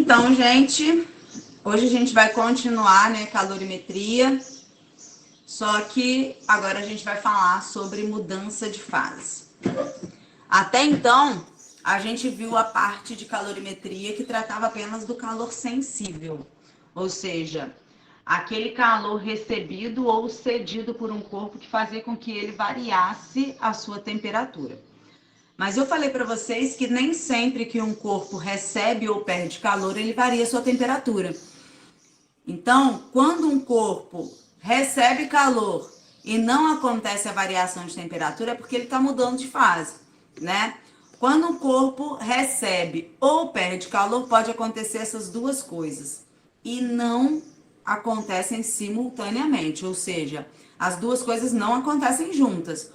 Então, gente, hoje a gente vai continuar, né, calorimetria, só que agora a gente vai falar sobre mudança de fase. Até então, a gente viu a parte de calorimetria que tratava apenas do calor sensível, ou seja, aquele calor recebido ou cedido por um corpo que fazia com que ele variasse a sua temperatura. Mas eu falei para vocês que nem sempre que um corpo recebe ou perde calor, ele varia a sua temperatura. Então, quando um corpo recebe calor e não acontece a variação de temperatura, é porque ele está mudando de fase, né? Quando um corpo recebe ou perde calor, pode acontecer essas duas coisas. E não acontecem simultaneamente, ou seja, as duas coisas não acontecem juntas.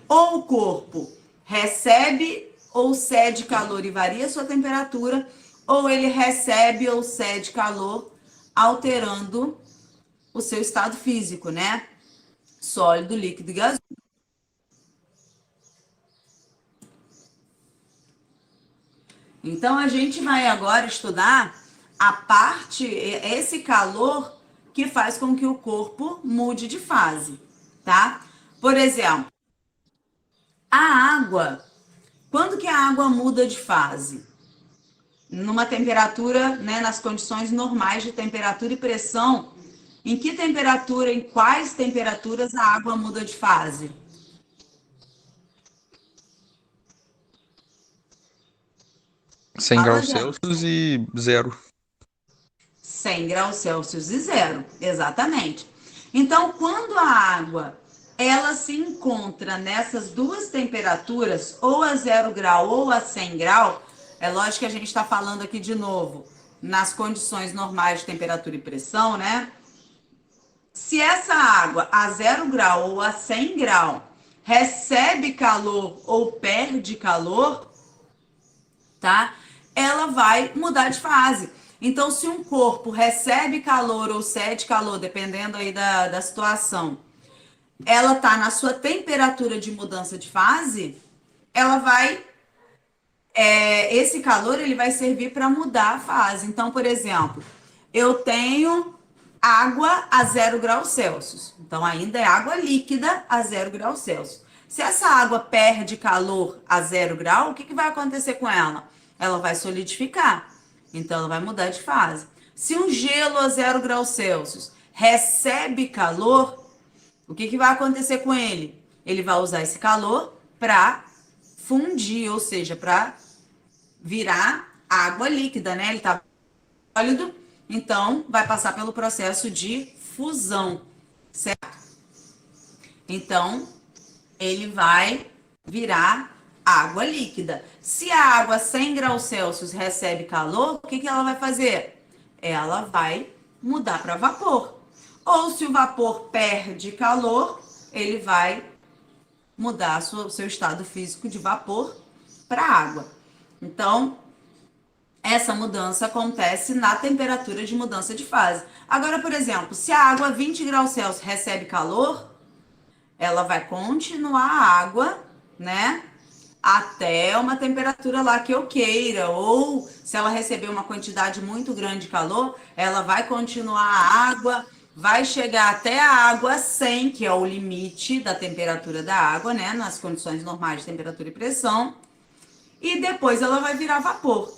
Ou o corpo recebe ou cede calor e varia a sua temperatura, ou ele recebe ou cede calor, alterando o seu estado físico, né? Sólido, líquido e gasoso. Então, a gente vai agora estudar a parte, esse calor que faz com que o corpo mude de fase, tá? Por exemplo, a água. Quando que a água muda de fase? Numa temperatura, né, nas condições normais de temperatura e pressão. Em que temperatura, em quais temperaturas a água muda de fase? 100 Fala, graus Jean. Celsius e zero. 100 graus Celsius e zero, exatamente. Então, quando a água ela se encontra nessas duas temperaturas, ou a 0 grau ou a 100 grau, é lógico que a gente está falando aqui de novo nas condições normais de temperatura e pressão, né? Se essa água a 0 grau ou a 100 grau recebe calor ou perde calor, tá? Ela vai mudar de fase. Então, se um corpo recebe calor ou cede calor, dependendo aí da situação, ela tá na sua temperatura de mudança de fase, ela vai, esse calor ele vai servir para mudar a fase. Então, por exemplo, eu tenho água a 0 graus Celsius. Então, ainda é água líquida a 0 graus Celsius. Se essa água perde calor a 0 grau, o que vai acontecer com ela? Ela vai solidificar. Então, ela vai mudar de fase. Se um gelo a 0 graus Celsius recebe calor, o que vai acontecer com ele? Ele vai usar esse calor para fundir, ou seja, para virar água líquida, né? Ele está sólido, então vai passar pelo processo de fusão, certo? Então, ele vai virar água líquida. Se a água a 100 graus Celsius recebe calor, o que ela vai fazer? Ela vai mudar para vapor. Ou se o vapor perde calor, ele vai mudar o seu estado físico de vapor para água. Então, essa mudança acontece na temperatura de mudança de fase. Agora, por exemplo, se a água a 20 graus Celsius recebe calor, ela vai continuar a água, né? Até uma temperatura lá que eu queira. Ou se ela receber uma quantidade muito grande de calor, ela vai continuar a água, vai chegar até a água 100, que é o limite da temperatura da água, né? Nas condições normais de temperatura e pressão. E depois ela vai virar vapor.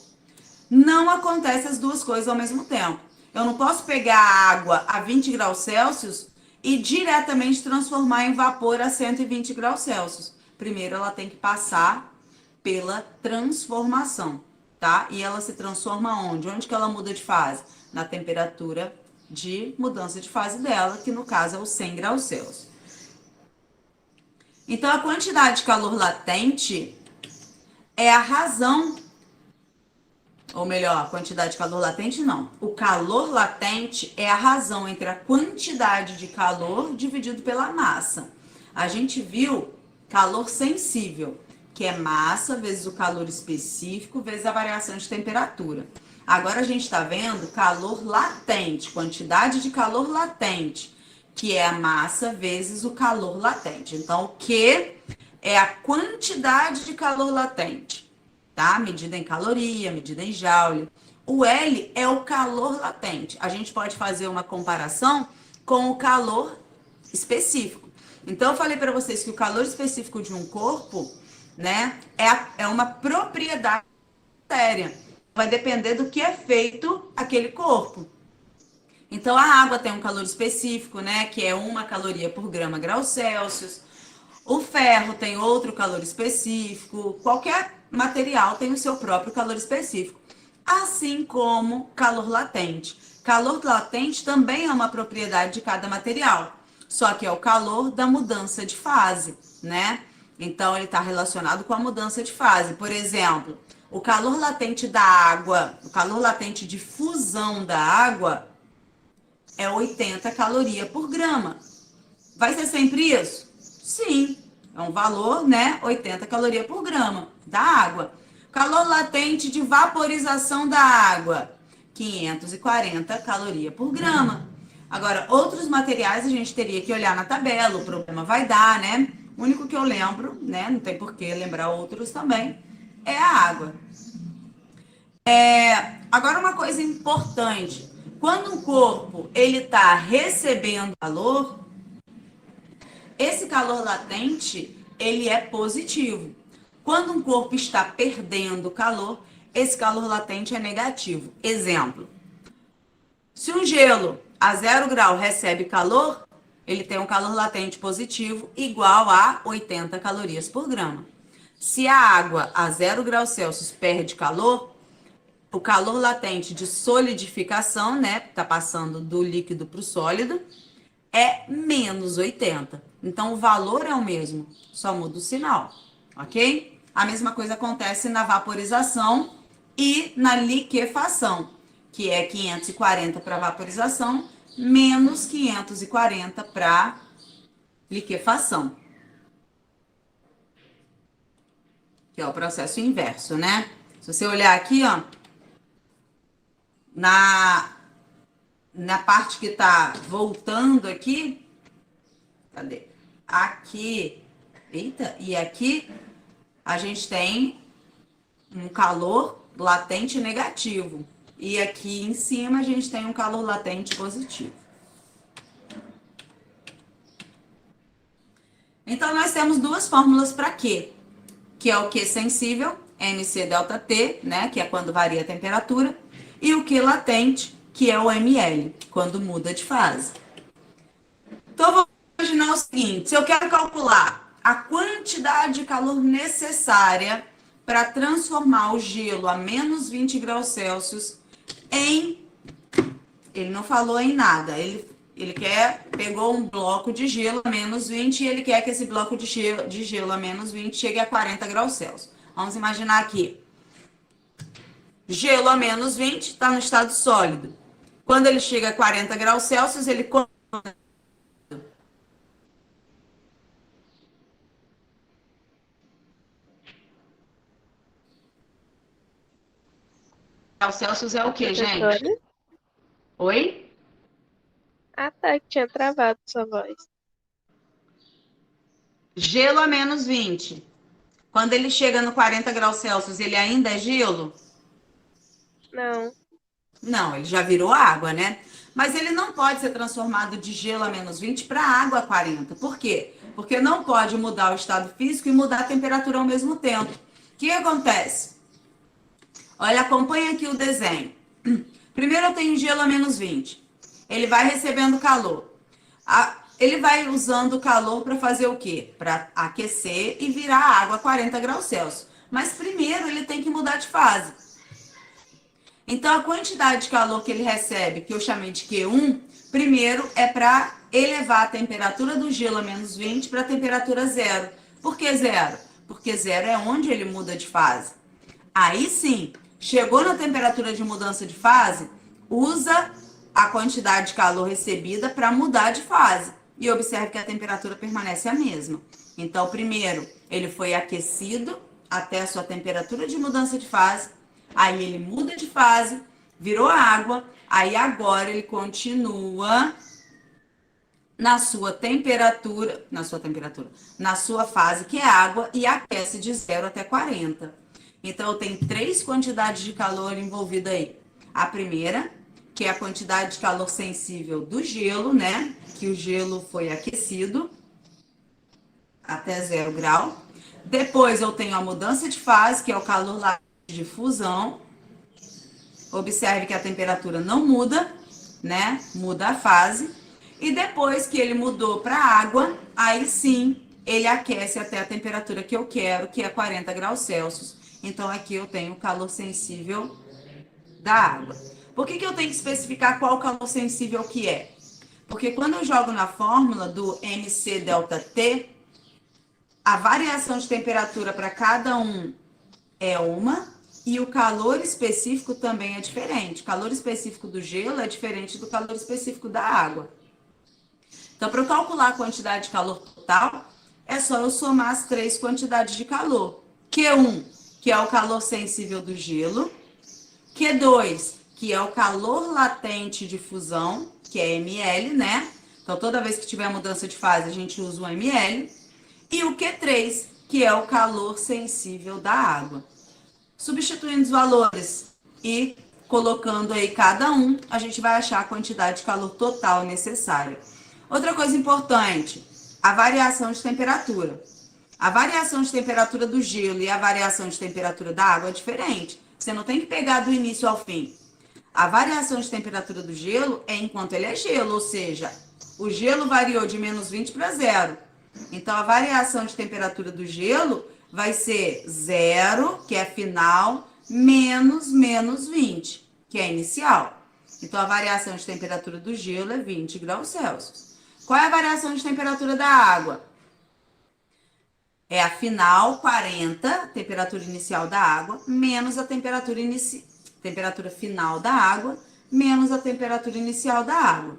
Não acontece as duas coisas ao mesmo tempo. Eu não posso pegar a água a 20 graus Celsius e diretamente transformar em vapor a 120 graus Celsius. Primeiro ela tem que passar pela transformação, tá? E ela se transforma onde? Onde que ela muda de fase? Na temperatura de mudança de fase dela, que no caso é o 100 graus Celsius. Então a quantidade de calor latente é a razão, ou melhor, a quantidade de calor latente não. O calor latente é a razão entre a quantidade de calor dividido pela massa. A gente viu calor sensível, que é massa vezes o calor específico vezes a variação de temperatura. Agora a gente está vendo calor latente, quantidade de calor latente, que é a massa vezes o calor latente. Então, o Q é a quantidade de calor latente, tá? Medida em caloria, medida em joule. O L é o calor latente. A gente pode fazer uma comparação com o calor específico. Então, eu falei para vocês que o calor específico de um corpo, né, é uma propriedade matéria. Vai depender do que é feito aquele corpo. Então, a água tem um calor específico, né, que é 1 caloria por grau Celsius. O ferro tem outro calor específico. Qualquer material tem o seu próprio calor específico. Assim como calor latente. Calor latente também é uma propriedade de cada material. Só que é o calor da mudança de fase, né? Então, ele está relacionado com a mudança de fase. Por exemplo, o calor latente da água, o calor latente de fusão da água é 80 calorias por grama. Vai ser sempre isso? Sim, é um valor, né? 80 calorias por grama da água. Calor latente de vaporização da água, 540 calorias por grama. Agora, outros materiais a gente teria que olhar na tabela, o problema vai dar, né? O único que eu lembro, né? Não tem por que lembrar outros também, é a água. Agora, uma coisa importante. Quando o corpo ele está recebendo calor, esse calor latente, ele é positivo. Quando um corpo está perdendo calor, esse calor latente é negativo. Exemplo, se um gelo a 0 grau recebe calor, ele tem um calor latente positivo igual a 80 calorias por grama. Se a água a 0 graus Celsius perde calor, o calor latente de solidificação, né, tá passando do líquido para o sólido, é menos 80. Então, o valor é o mesmo, só muda o sinal, ok? A mesma coisa acontece na vaporização e na liquefação, que é 540 para vaporização, menos 540 para liquefação. Que é o processo inverso, né? Se você olhar aqui, ó, na parte que tá voltando aqui, cadê? Aqui, eita, e aqui a gente tem um calor latente negativo. E aqui em cima a gente tem um calor latente positivo. Então, nós temos duas fórmulas para Q, que é o Q sensível, MC delta T, né, que é quando varia a temperatura, e o Q latente, que é o ML, quando muda de fase. Então, vou imaginar o seguinte, se eu quero calcular a quantidade de calor necessária para transformar o gelo a menos 20 graus Celsius em... Ele não falou em nada, ele pegou um bloco de gelo a menos 20 e ele quer que esse bloco de gelo a menos 20 chegue a 40 graus Celsius. Vamos imaginar aqui. Gelo a menos 20 está no estado sólido. Quando ele chega a 40 graus Celsius, ele... Graus Celsius é o quê, gente? Oi? Ah, tá, que tinha travado sua voz. Gelo a menos 20. Quando ele chega no 40 graus Celsius, ele ainda é gelo? Não. Não, ele já virou água, né? Mas ele não pode ser transformado de gelo a menos 20 para água a 40. Por quê? Porque não pode mudar o estado físico e mudar a temperatura ao mesmo tempo. O que acontece? Olha, acompanha aqui o desenho. Primeiro eu tenho gelo a menos 20. Ele vai recebendo calor. Ele vai usando o calor para fazer o quê? Para aquecer e virar água a 40 graus Celsius. Mas primeiro ele tem que mudar de fase. Então, a quantidade de calor que ele recebe, que eu chamei de Q1, primeiro é para elevar a temperatura do gelo a menos 20 para a temperatura zero. Por que zero? Porque zero é onde ele muda de fase. Aí sim, chegou na temperatura de mudança de fase, usa a quantidade de calor recebida para mudar de fase. E observe que a temperatura permanece a mesma. Então, primeiro, ele foi aquecido até a sua temperatura de mudança de fase. Aí ele muda de fase, virou água. Aí agora ele continua na sua fase, que é água, e aquece de 0 até 40. Então, tem 3 quantidades de calor envolvida aí. A primeira, que é a quantidade de calor sensível do gelo, né? Que o gelo foi aquecido até 0 grau. Depois eu tenho a mudança de fase, que é o calor latente de fusão. Observe que a temperatura não muda, né? Muda a fase. E depois que ele mudou para água, aí sim ele aquece até a temperatura que eu quero, que é 40 graus Celsius. Então aqui eu tenho o calor sensível da água. Por que eu tenho que especificar qual calor sensível que é? Porque quando eu jogo na fórmula do MC delta T, a variação de temperatura para cada um é uma, e o calor específico também é diferente. O calor específico do gelo é diferente do calor específico da água. Então, para eu calcular a quantidade de calor total, é só eu somar as 3 quantidades de calor. Q1, que é o calor sensível do gelo. Q2, que é o calor latente de fusão, que é ml, né? Então, toda vez que tiver mudança de fase, a gente usa o ml. E o Q3, que é o calor sensível da água. Substituindo os valores e colocando aí cada um, a gente vai achar a quantidade de calor total necessária. Outra coisa importante, a variação de temperatura. A variação de temperatura do gelo e a variação de temperatura da água é diferente. Você não tem que pegar do início ao fim. A variação de temperatura do gelo é enquanto ele é gelo, ou seja, o gelo variou de menos 20 para 0. Então, a variação de temperatura do gelo vai ser 0, que é final, menos 20, que é inicial. Então, a variação de temperatura do gelo é 20 graus Celsius. Qual é a variação de temperatura da água? É a final, 40, temperatura inicial da água, menos a temperatura final da água, menos a temperatura inicial da água.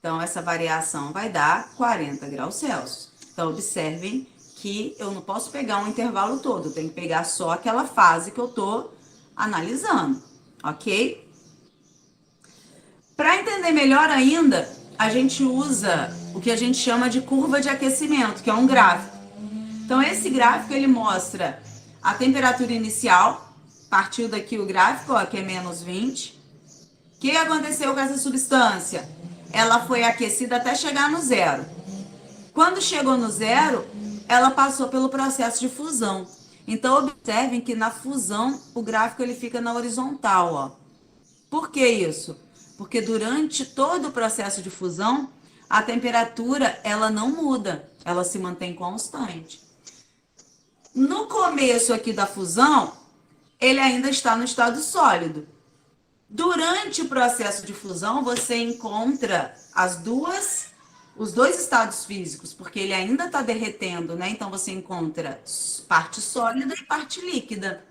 Então, essa variação vai dar 40 graus Celsius. Então, observem que eu não posso pegar um intervalo todo, eu tenho que pegar só aquela fase que eu estou analisando, ok? Para entender melhor ainda, a gente usa o que a gente chama de curva de aquecimento, que é um gráfico. Então, esse gráfico, ele mostra a temperatura inicial, partiu daqui o gráfico, ó, que é menos 20. O que aconteceu com essa substância? Ela foi aquecida até chegar no 0. Quando chegou no 0, ela passou pelo processo de fusão. Então, observem que na fusão, o gráfico ele fica na horizontal, ó. Por que isso? Porque durante todo o processo de fusão, a temperatura, ela não muda, ela se mantém constante. No começo aqui da fusão, ele ainda está no estado sólido. Durante o processo de fusão, você encontra os dois estados físicos, porque ele ainda está derretendo, né? Então, você encontra parte sólida e parte líquida.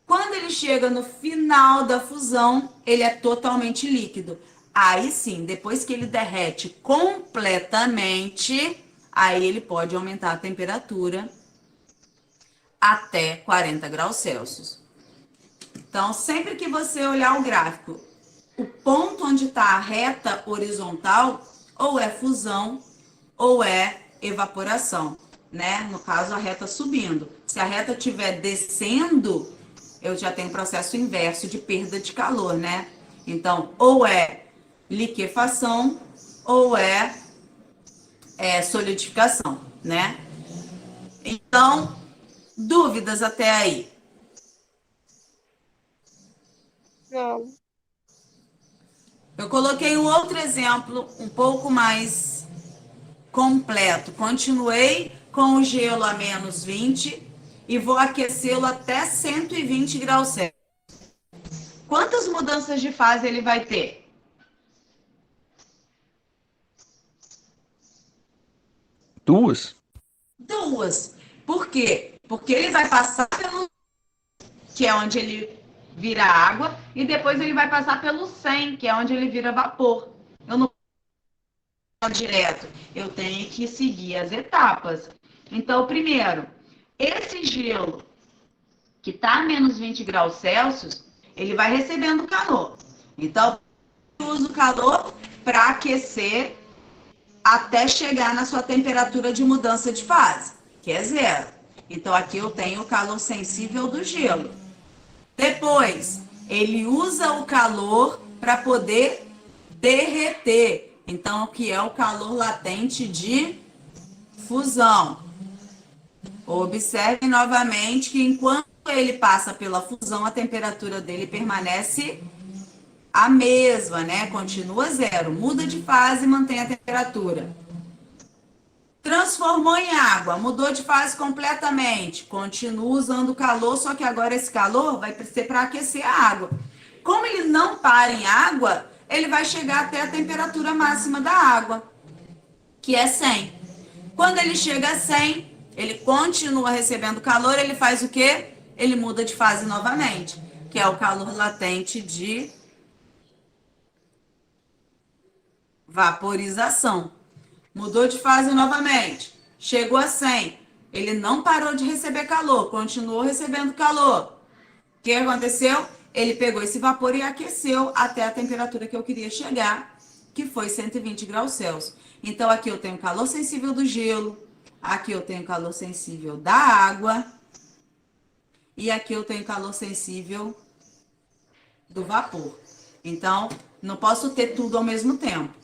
Quando ele chega no final da fusão, ele é totalmente líquido. Aí sim, depois que ele derrete completamente, aí ele pode aumentar a temperatura até 40 graus Celsius. Então, sempre que você olhar o gráfico, o ponto onde está a reta horizontal, ou é fusão, ou é evaporação, né? No caso, a reta subindo. Se a reta estiver descendo, eu já tenho processo inverso de perda de calor, né? Então, ou é liquefação, ou é solidificação, né? Então, dúvidas até aí? Não. Eu coloquei um outro exemplo um pouco mais completo. Continuei com o gelo a menos 20 e vou aquecê-lo até 120 graus Celsius. Quantas mudanças de fase ele vai ter? 2? 2. Por quê? Porque ele vai passar pelo, que é onde ele vira água, e depois ele vai passar pelo 100, que é onde ele vira vapor. Eu não vou direto, eu tenho que seguir as etapas. Então, primeiro, esse gelo que está a menos 20 graus Celsius, ele vai recebendo calor. Então, eu uso o calor para aquecer até chegar na sua temperatura de mudança de fase, que é 0. Então, aqui eu tenho o calor sensível do gelo. Depois, Ele usa o calor para poder derreter. Então, o que é o calor latente de fusão? Observe novamente que enquanto ele passa pela fusão, a temperatura dele permanece a mesma, né? Continua zero. Muda de fase e mantém a temperatura. Transformou em água, mudou de fase completamente. Continua usando calor, só que agora esse calor vai ser para aquecer a água. Como ele não para em água, ele vai chegar até a temperatura máxima da água, que é 100. Quando ele chega a 100, ele continua recebendo calor, ele faz o quê? Ele muda de fase novamente, que é o calor latente de vaporização. Mudou de fase novamente, chegou a 100. Ele não parou de receber calor, continuou recebendo calor. O que aconteceu? Ele pegou esse vapor e aqueceu até a temperatura que eu queria chegar, que foi 120 graus Celsius. Então, aqui eu tenho calor sensível do gelo, aqui eu tenho calor sensível da água, e aqui eu tenho calor sensível do vapor. Então, não posso ter tudo ao mesmo tempo.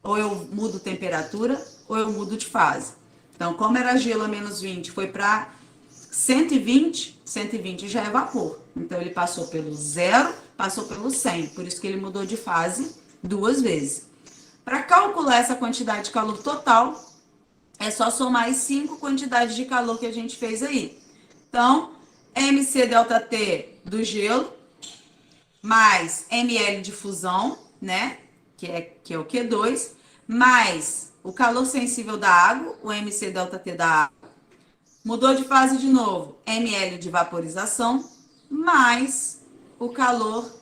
Ou eu mudo temperatura, ou eu mudo de fase. Então, como era gelo a menos 20, foi para 120, 120 já é vapor. Então, ele passou pelo zero, passou pelo 100. Por isso que ele mudou de fase 2 vezes. Para calcular essa quantidade de calor total, é só somar as 5 quantidades de calor que a gente fez aí. Então, mc ΔT do gelo, mais ml de fusão, né? Que é o Q2, mais o calor sensível da água, o mc ΔT da água. Mudou de fase de novo, ml de vaporização, mais o calor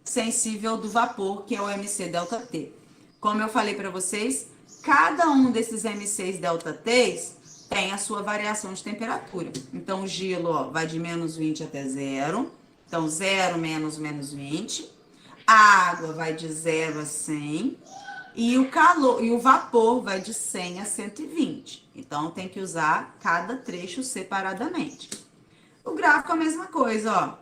sensível do vapor, que é o mc ΔT. Como eu falei para vocês, cada um desses MCs ΔTs tem a sua variação de temperatura. Então, o gelo ó, vai de menos 20 até zero. Então, 0 menos 20. A água vai de 0 a 100. E o calor e o vapor vai de 100 a 120. Então, tem que usar cada trecho separadamente. O gráfico é a mesma coisa, ó.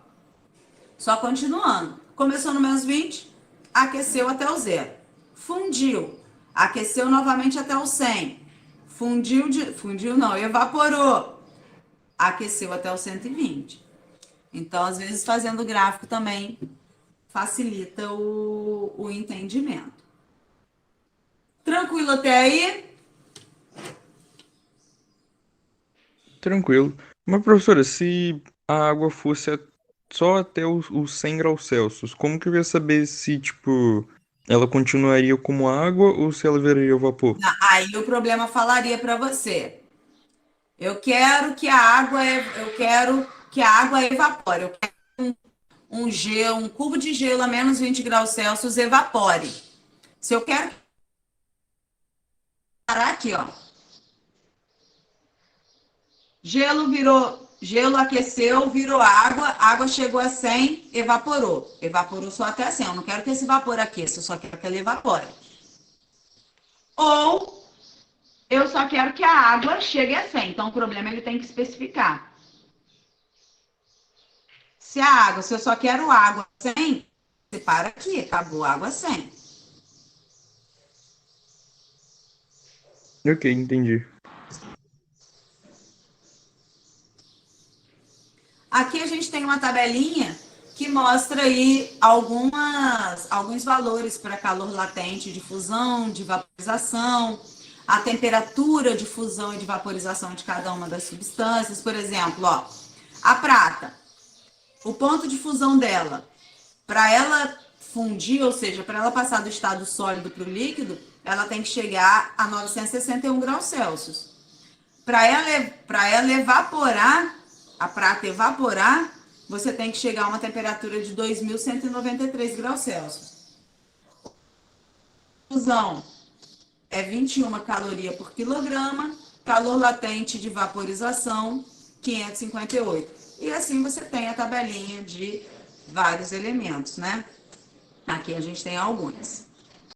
Só continuando. Começou no menos 20, aqueceu até o zero. Fundiu, aqueceu novamente até o 100. Fundiu não, evaporou. Aqueceu até o 120. Então, às vezes, fazendo gráfico também facilita o entendimento. Tranquilo até aí? Tranquilo. Mas, professora, se a água fosse só até os 100 graus Celsius, como que eu ia saber se, tipo, ela continuaria como água ou se ela viraria vapor? Aí o problema falaria para você. Eu quero que a água evapore. Eu quero um cubo de gelo a menos 20 graus Celsius evapore. Se eu quero parar aqui, ó. Gelo aqueceu, virou água chegou a 100, evaporou. Evaporou só até 100. Eu não quero que esse vapor aqueça, eu só quero que ele evapore. Ou eu só quero que a água chegue a 100. Então, o problema ele tem que especificar. Se eu só quero água a 100, você para aqui, acabou água a 100. Ok, entendi. Aqui a gente tem uma tabelinha que mostra aí alguns valores para calor latente de fusão, de vaporização, a temperatura de fusão e de vaporização de cada uma das substâncias. Por exemplo, ó, a prata, o ponto de fusão dela, para ela fundir, ou seja, para ela passar do estado sólido para o líquido, ela tem que chegar a 961 graus Celsius. Para ela evaporar, a prata evaporar, você tem que chegar a uma temperatura de 2.193 graus Celsius. Fusão é 21 caloria por quilograma, calor latente de vaporização, 558. E assim você tem a tabelinha de vários elementos, né? Aqui a gente tem alguns.